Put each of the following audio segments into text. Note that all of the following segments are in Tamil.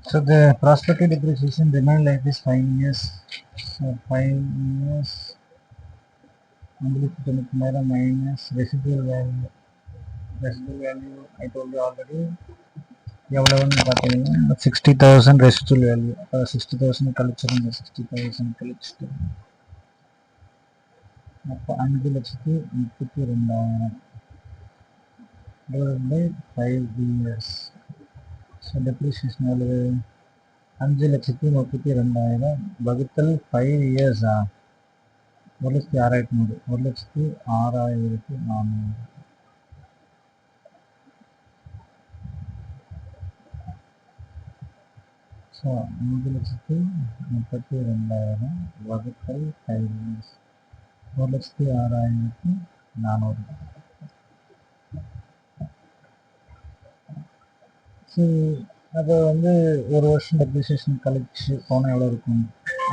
So the prospective depreciation remain like this 5 years. So 5 years minus residual value. Residual value I told you already. எவ்வளவுன்னு பார்த்தீங்கன்னா 60,000 ரெசிடுவல் வேல்யூ. 60,000 கழிச்சிருங்க. 60,000 கழிச்சுட்டு அப்போ 5,32,000 divided by 5 years. So depreciation எவ்வளவு? 5,32,000 வகுத்தல் 5 இயர்ஸா 1,06,800. 1,06,400. ஸோ 5,32,000 வகுத்தல் 5 இயர்ஸ் 1,06,400. ஸோ அதை வந்து ஒரு வருஷம் டெப்ரிசியேஷன் கழிச்சு போனால் எவ்வளோ இருக்கும்?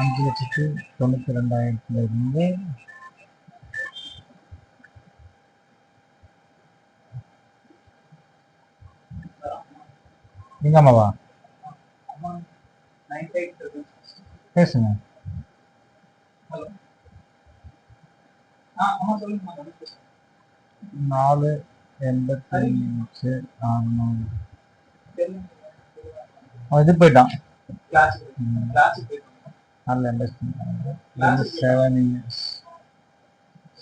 5,92,200 எங்கம்மாவா பேசுங்க. 4,85,600 இது போயிட்டான்.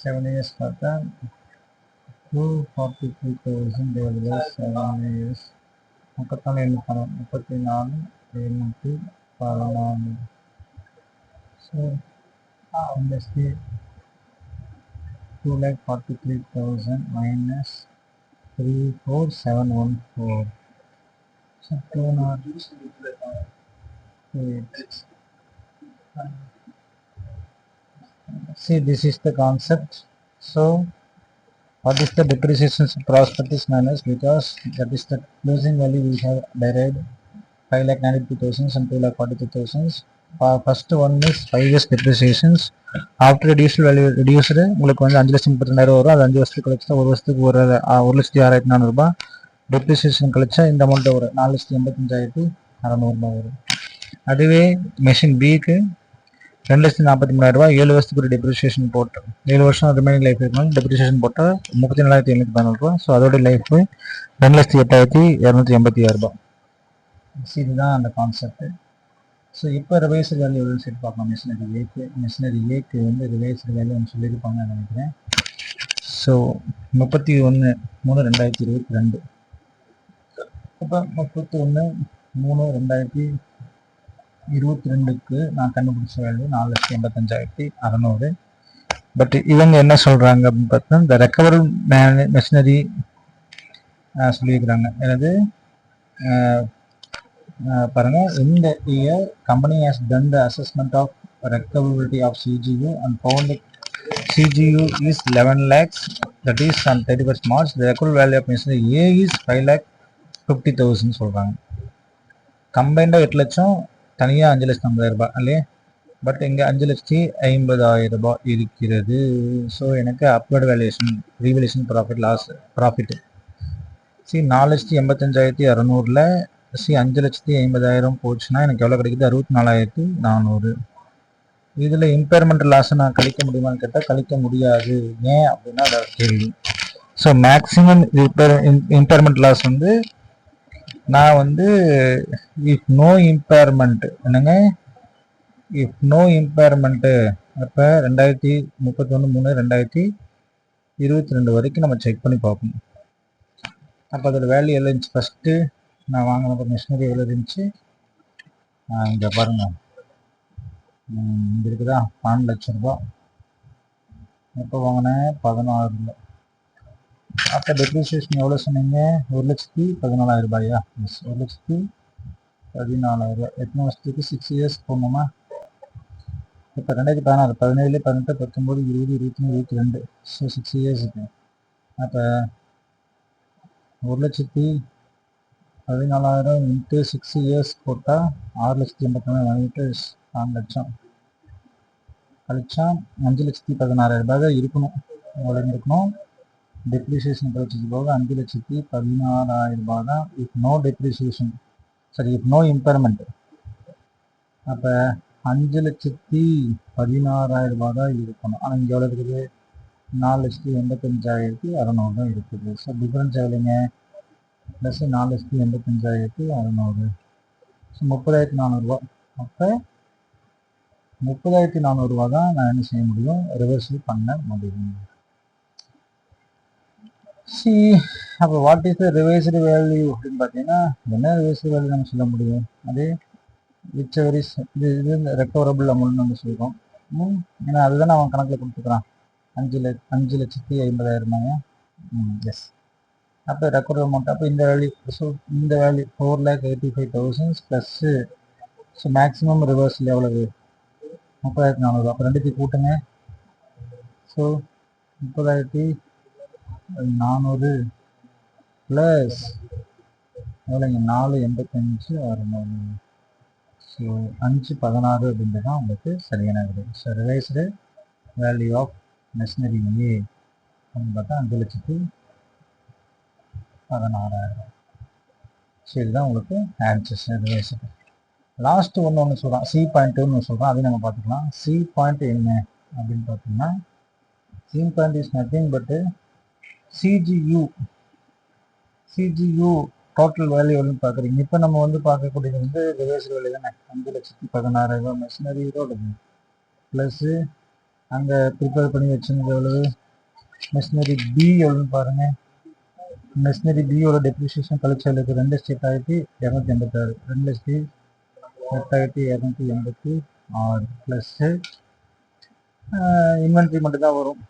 7 இயர்ஸ் பார்த்தா 243,000 divided by 7 years 34,714. So industry 2,43,000 minus 34,714. So 208. See, this is the concept. So what is the depreciation prospectus minus, because that is the closing value we have derived 5,92,000 and 2,42,000. First one is 5 years depreciations. After reduced value reduced உங்களுக்கு வந்து 5,32,000 வரும். அது 5 வருஷத்துக்கு கழிச்சா ஒரு வருஷத்துக்கு 1,06,400 டெப்ரிசியேஷன் கழிச்சா இந்த அமௌண்ட் வரும் 4,85,600 வரும். அதுவே மெஷின் பிக்கு 2,43,000 7 வருஷத்துக்கு ஒரு டெப்ரிசியேஷன் போட்டு 7 வருஷம் ரிமைனிங் லைஃப் இருக்கணும். டெப்ரிசியேஷன் போட்டால் 34,714. ஸோ அதோட லைஃப் 2,08,286. இதுதான் அந்த கான்செப்ட். ஸோ இப்போ ரிவைஸ்டு வேல்யூ எவ்வளோன்னு சொல்லி பார்க்கலாம். மிஷினரி ஏக்கு வந்து ரிவைஸ்டு வேல்யூ ஒன்று சொல்லியிருப்பாங்கன்னு நினைக்கிறேன். ஸோ 31/3/2022. இப்போ 31/3/2022க்கு நான் கண்டுபிடிச்ச வேல்யூ 4,85,600. பட் இவங்க என்ன சொல்கிறாங்க அப்படின்னு பார்த்தா இந்த ரெக்கவரபிள் மெஷினரி சொல்லியிருக்கிறாங்க. எனது பாருங்க, இந்த year company has done the assessment of recoverability of CGU and found CGU is 11 lakhs, that is on 31st March. The recoverable value of machinery A is 5,50,000 சொல்கிறாங்க. கம்பைண்டாக 8 லட்சம், தனியாக 5,50,000 இல்லையே. பட் இங்கே 5,50,000 இருக்கிறது. ஸோ எனக்கு upward valuation revaluation profit C 4,85,600 C 5,50,000 போச்சுன்னா எனக்கு எவ்வளோ கிடைக்குது? 64,400. இதில் இம்பேர்மெண்ட் லாஸை நான் கழிக்க முடியுமான்னு கேட்டால் கழிக்க முடியாது. ஏன் அப்படின்னா அது கேள்வி. ஸோ மேக்ஸிமம் இம்பேர்மெண்ட் லாஸ் வந்து நான் வந்து இஃப் நோ இம்பேர்மெண்ட் என்னங்க, இஃப் நோ இம்பேர்மெண்ட்டு அப்போ 2031/3/2022 வரைக்கும் நம்ம செக் பண்ணி பார்க்கணும். அப்போ அதோட வேல்யூ எவ்வளோ இருந்துச்சு? ஃபஸ்ட்டு நான் வாங்கினப்போ மிஷினரி எவ்வளோ இருந்துச்சு? இங்கே பாருங்கள், இங்கே இருக்குதா 12 லட்சம் ரூபா. எப்போ வாங்கினேன்? 16. அப்போ டெப்ரிசியேஷன் எவ்வளோ சொன்னீங்க? 1,14,000 எஸ், 1,14,000. எத்தனை வருஷத்துக்கு? 6 இயர்ஸ் போடணுமா? இப்போ 2016, 17, 18, 19, 20, 21, 22. ஸோ 6 இயர்ஸுக்கு. அப்போ 1,14,000 இன்ட்டு 6 இயர்ஸ் போட்டால் 6,80,000 வாங்கிட்டு 4 லட்சம் கழிச்சா 5,16,000 தான் இருக்கணும். எவ்வளோ இருக்கணும்? டெப்ரிசியேஷன் கழிச்சது போக 5,16,000 தான். If no depreciation. சரி, நோ இம்பேர்மெண்ட். அப்போ 5,16,000 தான் இருக்கணும். ஆனால் இங்கே எவ்வளோ இருக்குது? 4,85,600 தான் இருக்குது. ஸோ டிஃப்ரென்ஸ் எவ்வளோங்க? ப்ளஸ் 4,85,600. ஸோ 30,400. அப்போ 30,400 தான் நான் என்ன செய்ய முடியும்? ரிவர்சல் பண்ண முடியும். சி அப்போ what is the revised value அப்படின்னு பார்த்தீங்கன்னா, என்ன ரிவைஸ்டு வேல்யூ நம்ம சொல்ல முடியும்? அது விச் எவர் இஸ் இது ரெக்கவரபிள் அமௌண்ட் நம்ம சொல்கிறோம். ஏன்னா அதுதான் அவன் கணக்கில் கொடுத்துக்கிறான். 5,50,000. எஸ். அப்போ ரெக்கவரபிள் அமௌண்ட். அப்போ இந்த வேல்யூ, ஸோ இந்த value 4,85,000 plus. So maximum reversal எவ்வளவு? 30,400. அப்போ ரெண்டுத்தையும் கூட்டுங்க. ஸோ 30,400 ப்ளஸ் எவ்வளோங்க? 4,85,600. ஸோ 5,16 அப்படின்றது தான் உங்களுக்கு சரியான விடை. So revised value of machinery A அப்படின்னு பார்த்தா 5,16,000. ஸோ இதுதான் உங்களுக்கு ஆன்சர்ஸ் ரிவைஸ்டு. லாஸ்ட்டு ஒன்று சொல்கிறான், சி பாயிண்ட்டுன்னு சொல்கிறான். அதையும் நம்ம பார்த்துக்கலாம். சி பாயிண்ட் என்ன அப்படின்னு பார்த்தீங்கன்னா, சி பாயிண்ட் இஸ் நத்திங் பட்டு சிஜியூ டோட்டல் வேல்யூ எவ்வளோன்னு பார்க்குறீங்க. இப்போ நம்ம வந்து பார்க்கக்கூடியது வந்து ரிவர்ஸ் வேல்யூ தானே. 5,16,000 மெஷினரி இதோட ப்ளஸ்ஸு அங்கே ப்ரிப்பேர் பண்ணி வச்சுருந்தது எவ்வளவு? மெஷினரி பி எவ்வளோன்னு பாருங்கள். மெஷினரி பியோட டெப்ரிசியேஷன் கழிச்சலுக்கு 2,08,286. 2,08,286 ப்ளஸ்ஸு இன்வென்ட்ரி மட்டும்தான் வரும்.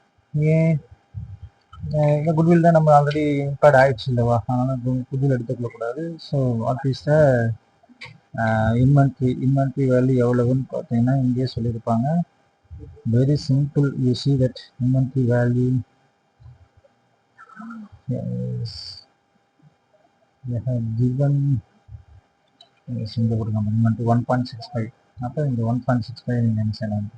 ஏன்? இந்த குட்வில் தான் நம்ம ஆல்ரெடி இம்பேர்ட் ஆயிடுச்சு இல்லைவா? அதனால் குட்வில் எடுத்துக்கொள்ளக்கூடாது. So what is the inventory value எவ்வளவுன்னு பார்த்தீங்கன்னா இங்கேயே சொல்லியிருப்பாங்க. Very simple. You see that inventory value they have given இங்கே கொடுங்க இன்வென்ட்ரி 1.65. அப்போ இந்த 1.65 நீங்கள் என்ன செய்யலாம்?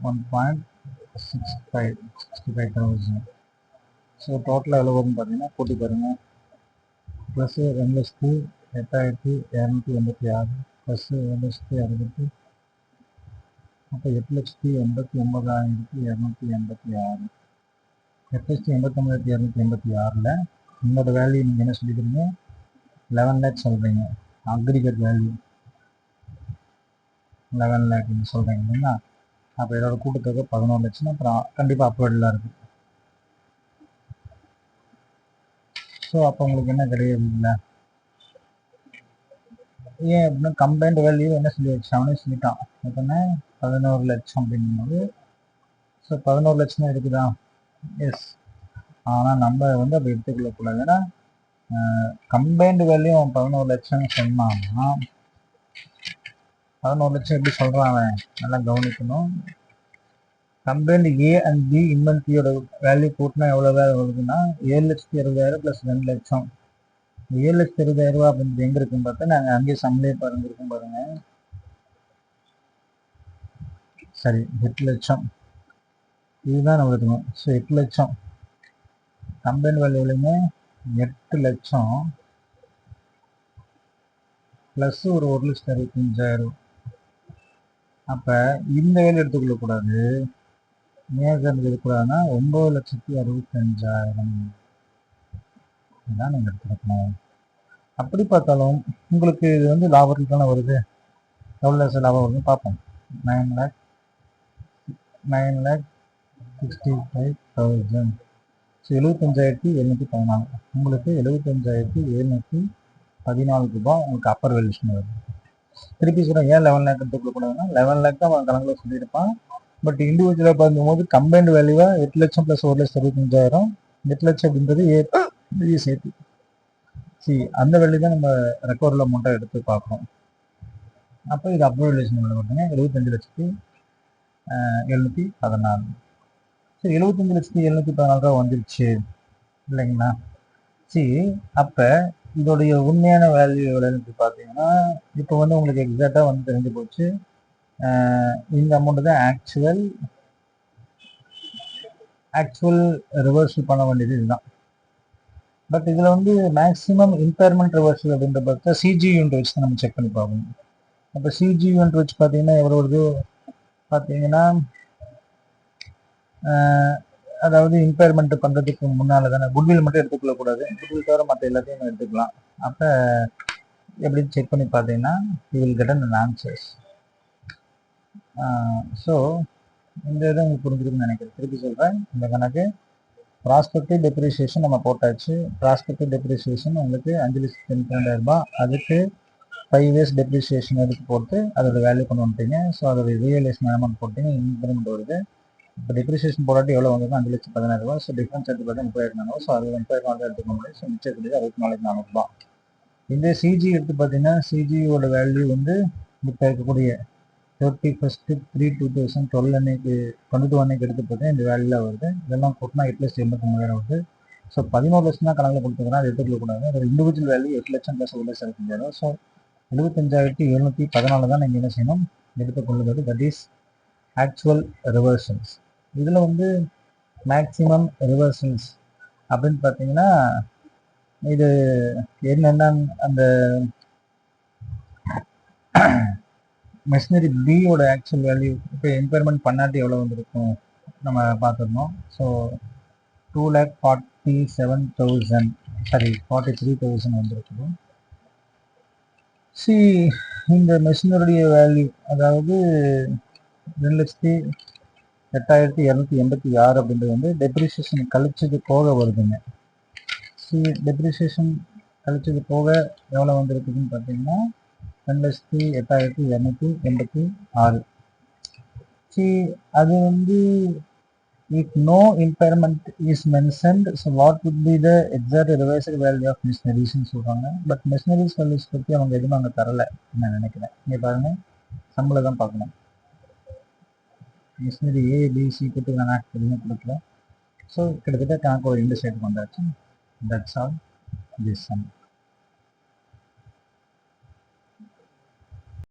1.65,000. ஸோ டோட்டலாக எவ்வளோ வரும்னு பார்த்தீங்கன்னா கூட்டி பாருங்கள். Plus 2,08,286 plus 2,60,000. அப்போ 8,89,286. 8,89,286 உங்களோட வேல்யூ நீங்கள் என்ன சொல்லிக்கிறீங்க? 11 லேக் சொல்கிறீங்க. அக்ரிகேட் வேல்யூ 11 லேக் நீங்கள் சொல்கிறீங்க இல்லைங்களா? அப்போ இதோட கூட்டத்தொகை 11 லட்சம். அப்புறம் கண்டிப்பாக அப்வர்டில் இருக்குது. ஸோ அப்போ உங்களுக்கு என்ன கிடையாது இல்லை? ஏன் அப்படின்னா கம்பைன்டு வேல்யூ என்ன சொல்லி வச்சாங்கன்னு சொல்லிட்டான். எப்போன்னா 11 லட்சம் அப்படிங்கும்போது ஸோ 11 லட்சம் இருக்குதா? எஸ். ஆனால் நம்ம வந்து அப்படி எடுத்துக்கொள்ளக்கூடாது. ஏன்னா கம்பைன்டு வேல்யூ 11 லட்சம்னு சொன்னான்னா 11 லட்சம் எப்படி சொல்கிறான்? நல்லா கவனிக்கணும். கம்பைன்டு ஏ அண்ட் பி இன்வென்ட்ரியோட வேல்யூ கூட்டினா எவ்வளோ வேலை வருதுன்னா 7,60,000 ப்ளஸ் 2 லட்சம். 7,60,000 அப்படின்றது எங்கே இருக்குன்னு பார்த்தா நாங்கள் அங்கேயே சம்லே பாருங்க இருக்கும் பாருங்க. சரி, 8 லட்சம் இதுதான் நம்ம இருக்கணும். ஸோ 8 லட்சம் கம்பைன் வேல்யூலையுமே 8 லட்சம் ப்ளஸ் ஒரு 1,65,000. அப்போ இந்த வேல்யூ எடுத்துக்கொள்ளக்கூடாது. ஏன் இருக்கக்கூடாதுன்னா 9,65,000 இதுதான் நீங்கள் எடுத்துக்கணும். அப்படி பார்த்தாலும் உங்களுக்கு இது வந்து லாபத்தில் தானே வருது. எவ்வளோ லாபம் வருதுன்னு பார்ப்போம். 9,65,000. ஸோ 75,714. உங்களுக்கு 75,714 ரூபாய் உங்களுக்கு அப்பர் வேல்யூஷன் வருது. திருப்பி சொல்கிறேன், ஏன் 11 லேக் எடுத்துக்கக்கூடாதுன்னா 11 லேக் தான் அவன் கணக்கில் சொல்லியிருப்பான். பட் இண்டிவிஜுவலாக பார்க்கும்போது கம்பைன்டு வேல்யூவாக 8 லட்சம் ப்ளஸ் 1,65,000. 8 லட்சம் அப்படின்றது சேர்த்து அந்த வேல்யூ தான் நம்ம ரெக்கவரில் அமௌண்ட்டாக எடுத்து பார்க்குறோம். அப்போ இது அப்பர் வேல்யூஷன் எவ்வளோ வருதுங்க? 75,714. சரி, 75,714 வந்துருச்சு இல்லைங்களா? சரி, அப்போ இதோடைய உண்மையான வேல்யூ எவ்வளோன்னு பார்த்தீங்கன்னா இப்போ வந்து உங்களுக்கு எக்ஸாக்டாக வந்து தெரிஞ்சு போச்சு. இந்த அமௌண்ட்டு தான் ஆக்சுவல் ரிவர்சல் பண்ண வேண்டியது இதுதான். பட் இதில் வந்து மேக்ஸிமம் இம்பேர்மெண்ட் ரிவர்சல் அப்படின்ற பார்த்தா சிஜி யூனிட் வச்சு தான் நம்ம செக் பண்ணி பார்க்கணும். அப்போ சிஜி யூனிட் வச்சு பார்த்தீங்கன்னா எவ்வளோ வருது பார்த்தீங்கன்னா, அதாவது இம்பேர்மெண்ட் பண்ணுறதுக்கு முன்னால் தானே குட்வில் மட்டும் எடுத்துக்கொள்ளக்கூடாது, குட்வில் தவிர மற்ற எல்லாத்தையும் எடுத்துக்கலாம். அப்போ எப்படி செக் பண்ணி பார்த்தீங்கன்னா you will get an answers. So இந்த இதை உங்களுக்கு புரிஞ்சுக்கணும்னு நினைக்கிறேன். திருப்பி சொல்கிறேன், இந்த கணக்கு ப்ராஸ்பெக்டிவ் டெப்ரிசியேஷன் நம்ம போட்டாச்சு. ப்ராஸ்பெக்டிவ் டெப்ரிசியேஷன் உங்களுக்கு 5,92,000 அதுக்கு 5 இயர்ஸ் டெப்ரிசியேஷன் எடுத்து போட்டு அதோட வேல்யூ கொண்டு வந்துட்டீங்க. ஸோ அதோட ரியலைசேஷன் அமௌண்ட் போட்டீங்க, இன்க்ரிமெண்ட் வருது. இப்போ டெப்ரிசியேஷன் போடாட்டி எவ்வளோ வந்ததுன்னா 5,14,000. ஸோ டிஃபரன்ஸ் எடுத்து பார்த்தா 30,400. ஸோ அது 30,400 எடுத்துக்க முடியும். ஸோ மிச்சம் இருக்குது 64,400. இந்த சிஜி எடுத்து பார்த்தீங்கன்னா சிஜியோட வேல்யூ வந்து இப்போ இருக்கக்கூடிய 31/3/2012 அன்னைக்கு 22 அன்னைக்கு எடுத்து பார்த்தா இந்த வேல்யூல வருது. இதெல்லாம் கூட்டினா 8,83,000 வருது. ஸோ 11 லட்சம் தான் கணக்கில் கொடுத்துருக்கோம், அதை எடுத்துக்கக்கூடாது. அதோட இண்டிவிஜுவல் வேல்யூ 8 லட்சம் ப்ளஸ் 1,75,000. ஸோ 75,714 தான் நீங்கள் என்ன செய்யணும் எடுத்துக்கொள்ளுவது. That is actual reversals. இதில் வந்து மேக்ஸிமம் ரிவர்சல்ஸ் அப்படின்னு பார்த்தீங்கன்னா இது என்னென்ன அந்த மெஷினரி பியோட ஆக்சுவல் வேல்யூ இப்போ இம்பேர்மெண்ட் பண்ணாட்டி எவ்வளோ வந்துருக்கும் நம்ம பார்த்துருந்தோம். ஸோ 2,47,000 சாரி 43,000 வந்துருக்குது. சி இந்த மெஷினருடைய வேல்யூ அதாவது 2,08,286 அப்படின்றது வந்து டெப்ரிசியேஷன் கழிச்சது போக வருதுங்க. சி டெப்ரிசியேஷன் கழிச்சது போக எவ்வளோ வந்துருக்குதுன்னு பார்த்தீங்கன்னா 2,08,286. சி அது வந்து if no impairment is mentioned, so what would be the exact revised value of machineries ன்னு சொல்றாங்க. பட் மெஷினரிஸ் வேல்யூஸ் பற்றி அவங்க எதுவும் அங்கே தரல நான் நினைக்கிறேன். இங்கே பாருங்க, சம்பளம் தான் பார்க்கணும். மிஷினரி ஏபிசி கொடுத்துருக்காங்க, எதுவுமே கொடுக்கல. ஸோ கிட்டத்தட்ட கணக்கு ஒரு 2 சைடு வந்தாச்சு. That's all this some.